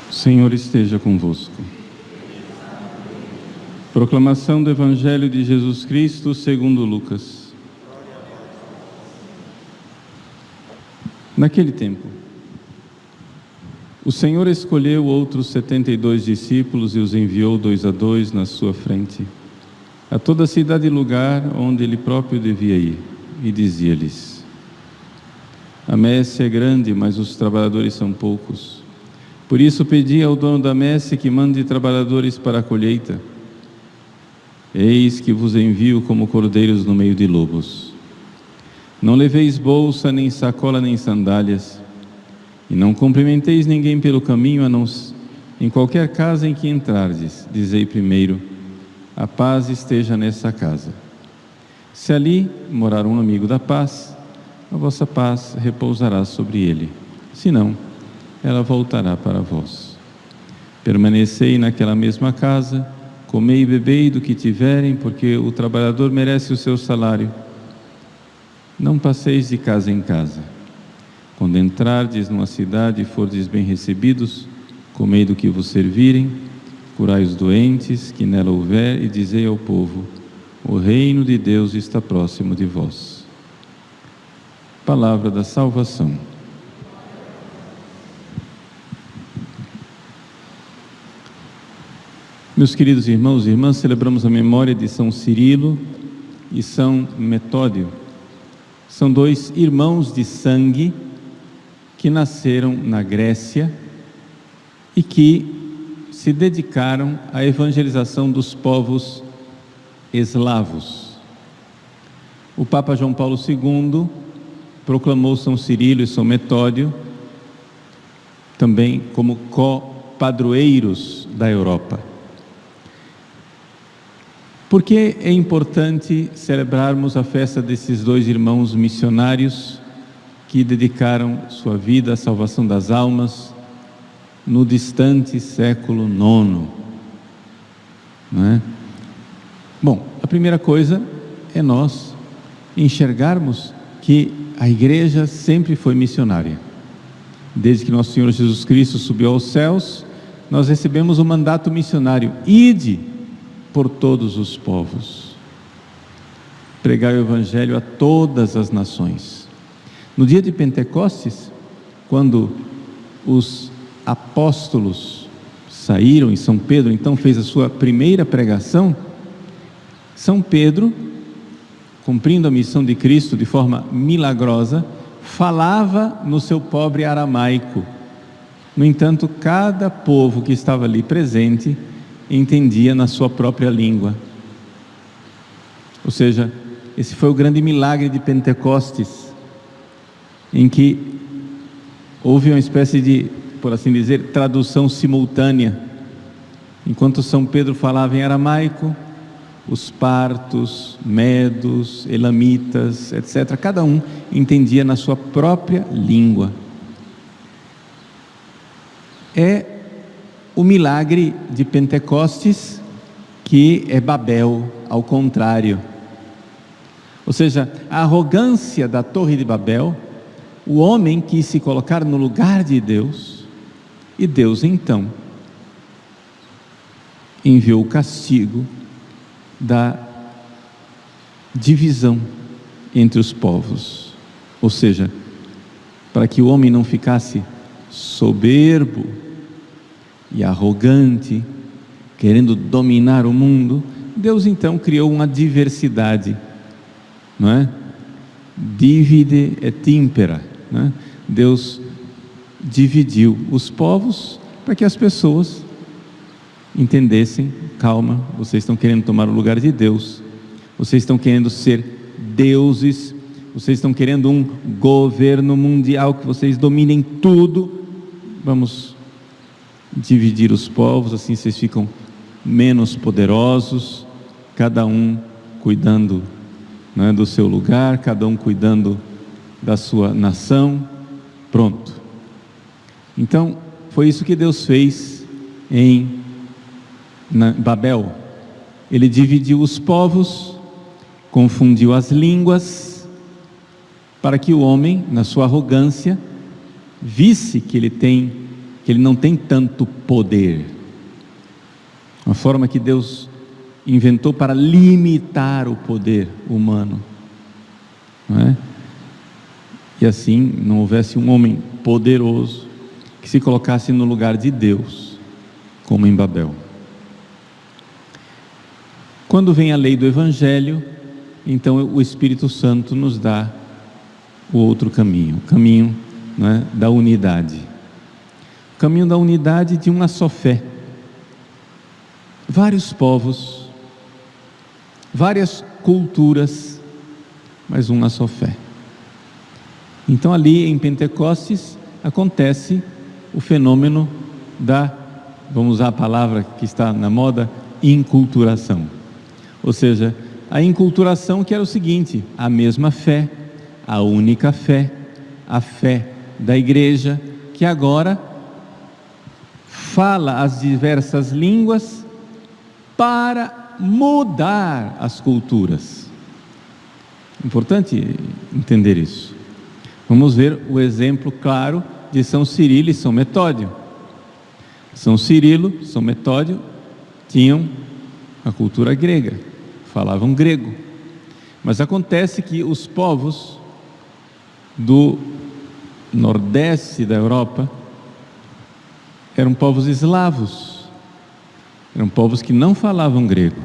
O Senhor esteja convosco. Proclamação do Evangelho de Jesus Cristo segundo Lucas. Naquele tempo, o Senhor escolheu outros 72 discípulos e os enviou 2 a 2 na sua frente, a toda cidade e lugar onde ele próprio devia ir, e dizia-lhes: a messe é grande, mas os trabalhadores são poucos. Por isso pedi ao dono da messe que mande trabalhadores para a colheita. Eis que vos envio como cordeiros no meio de lobos. Não leveis bolsa, nem sacola, nem sandálias, e não cumprimenteis ninguém pelo caminho, em qualquer casa em que entrardes, dizei primeiro: a paz esteja nessa casa. Se ali morar um amigo da paz, a vossa paz repousará sobre ele. Se não, ela voltará para vós. Permanecei naquela mesma casa, comei e bebei do que tiverem, porque o trabalhador merece o seu salário. Não passeis de casa em casa. Quando entrardes numa cidade e fordes bem recebidos, comei do que vos servirem, curai os doentes que nela houver, e dizei ao povo: o reino de Deus está próximo de vós. Palavra da salvação. Meus queridos irmãos e irmãs, celebramos a memória de São Cirilo e São Metódio. São 2 irmãos de sangue que nasceram na Grécia e que se dedicaram à evangelização dos povos eslavos. O Papa João Paulo II proclamou São Cirilo e São Metódio também como co-padroeiros da Europa. Por que é importante celebrarmos a festa desses 2 irmãos missionários que dedicaram sua vida à salvação das almas no distante século IX? Não é? Bom, a primeira coisa é nós enxergarmos que a Igreja sempre foi missionária. Desde que nosso Senhor Jesus Cristo subiu aos céus, nós recebemos o mandato missionário: ide por todos os povos, pregai o Evangelho a todas as nações. No dia de Pentecostes, quando os apóstolos saíram e São Pedro então fez a sua primeira pregação, São Pedro, cumprindo a missão de Cristo de forma milagrosa, falava no seu pobre aramaico. No entanto, cada povo que estava ali presente entendia na sua própria língua. Ou seja, esse foi o grande milagre de Pentecostes, em que houve uma espécie de, por assim dizer, tradução simultânea. Enquanto São Pedro falava em aramaico, os partos, medos, elamitas, etc., cada um entendia na sua própria língua. É o milagre de Pentecostes que é Babel, ao contrário. Ou seja, a arrogância da Torre de Babel, o homem quis se colocar no lugar de Deus, e Deus então enviou o castigo da divisão entre os povos. Ou seja, para que o homem não ficasse soberbo e arrogante, querendo dominar o mundo, Deus então criou uma diversidade, não é? Divide et impera, não é? Deus dividiu os povos para que as pessoas entendessem: calma, vocês estão querendo tomar o lugar de Deus, vocês estão querendo ser deuses vocês estão querendo um governo mundial, que vocês dominem tudo. Vamos dividir os povos, assim vocês ficam menos poderosos, cada um cuidando, né, do seu lugar, cada um cuidando da sua nação. Pronto. Então foi isso que Deus fez em Babel. Ele dividiu os povos, confundiu as línguas, para que o homem, na sua arrogância, visse que ele não tem tanto poder. Uma forma que Deus inventou para limitar o poder humano, não é? E assim não houvesse um homem poderoso que se colocasse no lugar de Deus, como em Babel. Quando vem a lei do Evangelho, então o Espírito Santo nos dá o outro caminho, o caminho, não é, da unidade. O caminho da unidade de uma só fé. Vários povos, várias culturas, mas uma só fé. Então ali em Pentecostes acontece o fenômeno da, vamos usar a palavra que está na moda, inculturação. Ou seja, a inculturação, que era o seguinte: a mesma fé, a única fé, a fé da igreja, que agora fala as diversas línguas para mudar as culturas. Importante entender isso. Vamos ver o exemplo claro de São Cirilo e São Metódio. São Cirilo, São Metódio tinham a cultura grega, falavam grego, mas acontece que os povos do nordeste da Europa eram povos eslavos, eram povos que não falavam grego,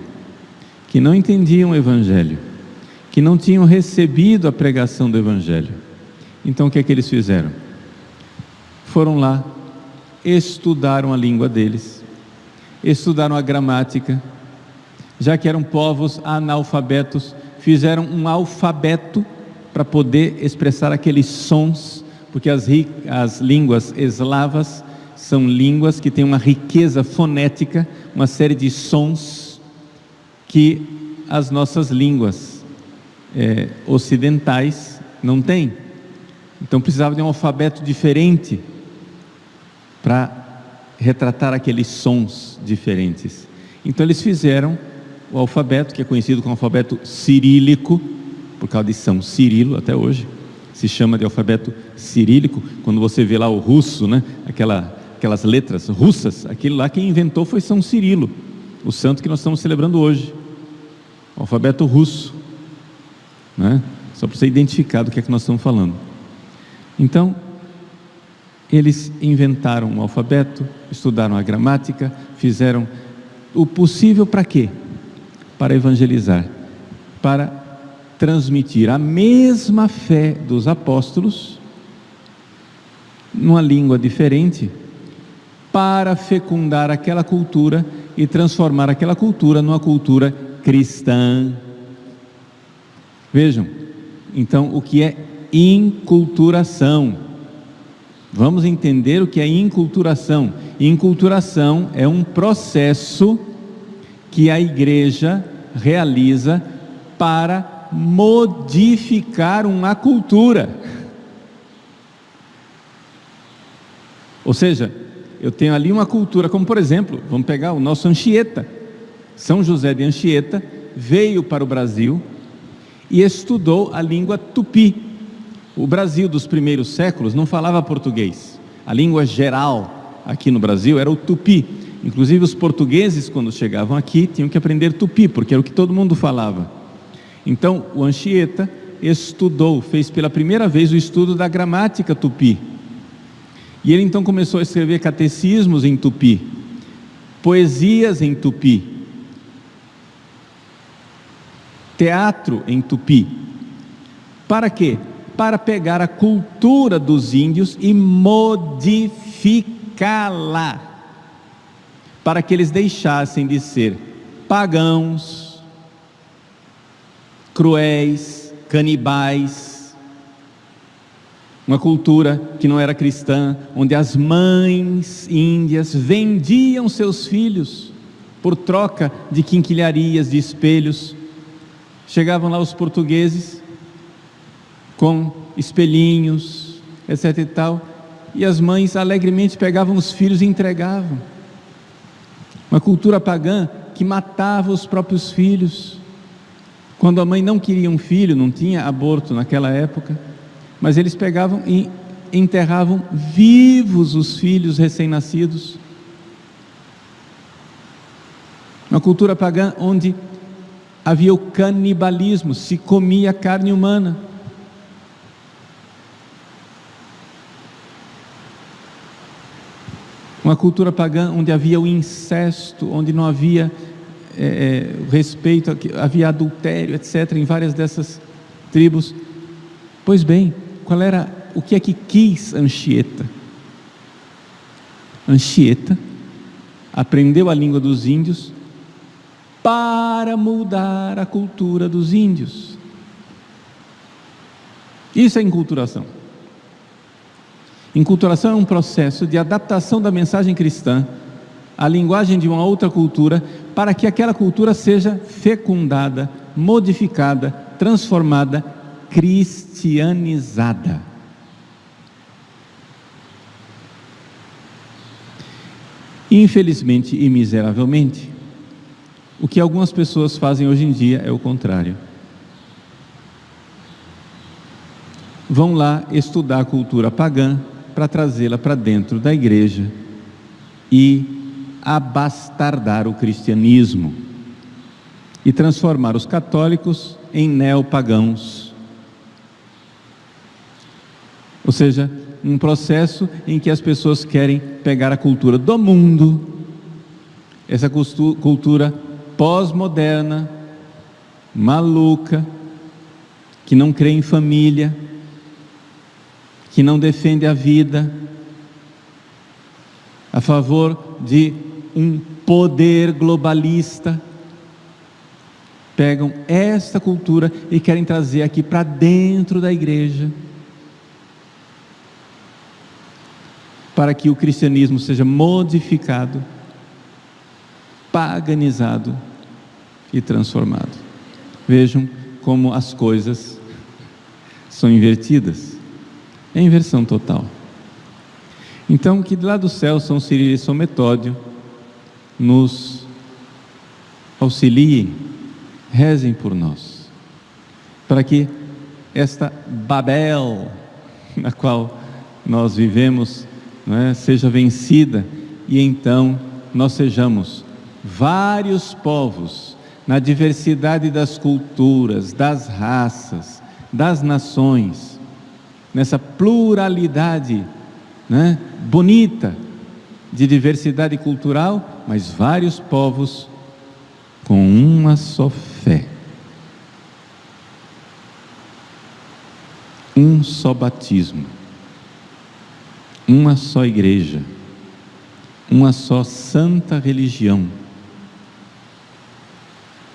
que não entendiam o Evangelho, que não tinham recebido a pregação do Evangelho. Então o que é que eles fizeram? Foram lá, estudaram a língua deles, estudaram a gramática, já que eram povos analfabetos, fizeram um alfabeto para poder expressar aqueles sons, porque as línguas eslavas são línguas que têm uma riqueza fonética, uma série de sons que as nossas línguas ocidentais não têm. Então precisava de um alfabeto diferente para retratar aqueles sons diferentes. Então eles fizeram o alfabeto, que é conhecido como alfabeto cirílico, por causa de São Cirilo, até hoje se chama de alfabeto cirílico. Quando você vê lá o russo, né, aquelas letras russas, aquele lá quem inventou foi São Cirilo, o santo que nós estamos celebrando hoje, o alfabeto russo, né? Só para você identificar do que é que nós estamos falando. Então eles inventaram um alfabeto, estudaram a gramática, fizeram o possível para quê? Para evangelizar, para transmitir a mesma fé dos apóstolos numa língua diferente, para fecundar aquela cultura e transformar aquela cultura numa cultura cristã. Vejam, então, o que é inculturação? Vamos entender o que é inculturação. Inculturação é um processo que a igreja realiza para modificar uma cultura. Ou seja, eu tenho ali uma cultura, como por exemplo, vamos pegar o nosso Anchieta. São José de Anchieta veio para o Brasil e estudou a língua tupi. O Brasil dos primeiros séculos não falava português. A língua geral aqui no Brasil era o tupi. Inclusive os portugueses, quando chegavam aqui, tinham que aprender tupi, porque era o que todo mundo falava. Então o Anchieta estudou, fez pela primeira vez o estudo da gramática tupi. E ele então começou a escrever catecismos em tupi, poesias em tupi, teatro em tupi. Para quê? Para pegar a cultura dos índios e modificá-la, para que eles deixassem de ser pagãos, cruéis, canibais, uma cultura que não era cristã, onde as mães índias vendiam seus filhos por troca de quinquilharias, de espelhos. Chegavam lá os portugueses com espelhinhos, etc e tal, e as mães alegremente pegavam os filhos e entregavam. Uma cultura pagã que matava os próprios filhos. Quando a mãe não queria um filho, não tinha aborto naquela época, mas eles pegavam e enterravam vivos os filhos recém-nascidos. Uma cultura pagã onde havia o canibalismo, se comia carne humana. Uma cultura pagã onde havia o incesto, onde não havia respeito, havia adultério, etc., em várias dessas tribos. Pois bem, o que é que quis Anchieta? Anchieta aprendeu a língua dos índios para mudar a cultura dos índios. Isso é enculturação. Enculturação é um processo de adaptação da mensagem cristã à linguagem de uma outra cultura, para que aquela cultura seja fecundada, modificada, transformada, cristianizada. Infelizmente e miseravelmente, o que algumas pessoas fazem hoje em dia é o contrário. Vão lá estudar a cultura pagã para trazê-la para dentro da igreja e abastardar o cristianismo e transformar os católicos em neopagãos. Ou seja, um processo em que as pessoas querem pegar a cultura do mundo, essa cultura pós-moderna, maluca, que não crê em família, que não defende a vida, a favor de um poder globalista. Pegam esta cultura e querem trazer aqui para dentro da igreja, para que o cristianismo seja modificado, paganizado e transformado. Vejam como as coisas são invertidas. É inversão total. Então, que lá do céu São Cirilo e São Metódio nos auxiliem, rezem por nós, para que esta Babel na qual nós vivemos, seja vencida, e então nós sejamos vários povos, na diversidade das culturas, das raças, das nações, nessa pluralidade bonita de diversidade cultural, mas vários povos com uma só fé, um só batismo, uma só igreja, uma só santa religião,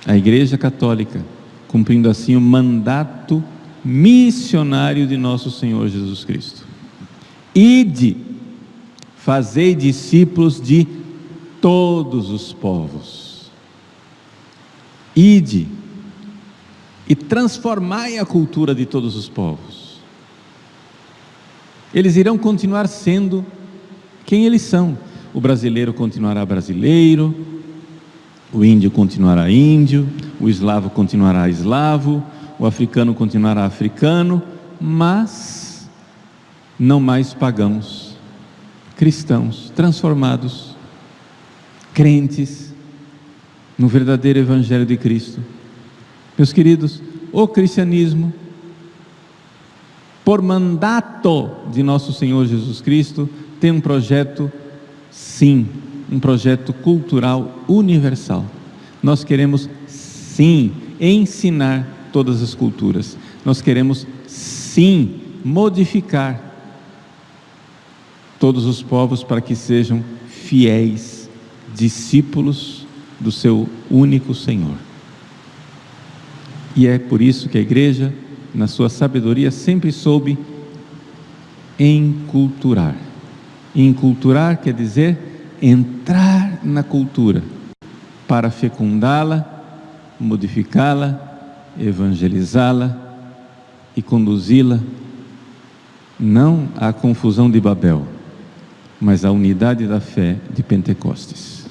a Igreja Católica, cumprindo assim o mandato missionário de nosso Senhor Jesus Cristo. Ide, fazei discípulos de todos os povos. Ide e transformai a cultura de todos os povos. Eles irão continuar sendo quem eles são. O brasileiro continuará brasileiro, o índio continuará índio, o eslavo continuará eslavo, o africano continuará africano, mas não mais pagãos, cristãos, transformados, crentes no verdadeiro Evangelho de Cristo. Meus queridos, o cristianismo, por mandato de nosso Senhor Jesus Cristo, tem um projeto, sim, um projeto cultural universal. Nós queremos, sim, ensinar todas as culturas. Nós queremos, sim, modificar todos os povos para que sejam fiéis discípulos do seu único Senhor. E é por isso que a igreja, na sua sabedoria, sempre soube enculturar. Enculturar quer dizer entrar na cultura para fecundá-la, modificá-la, evangelizá-la e conduzi-la não à confusão de Babel, mas à unidade da fé de Pentecostes.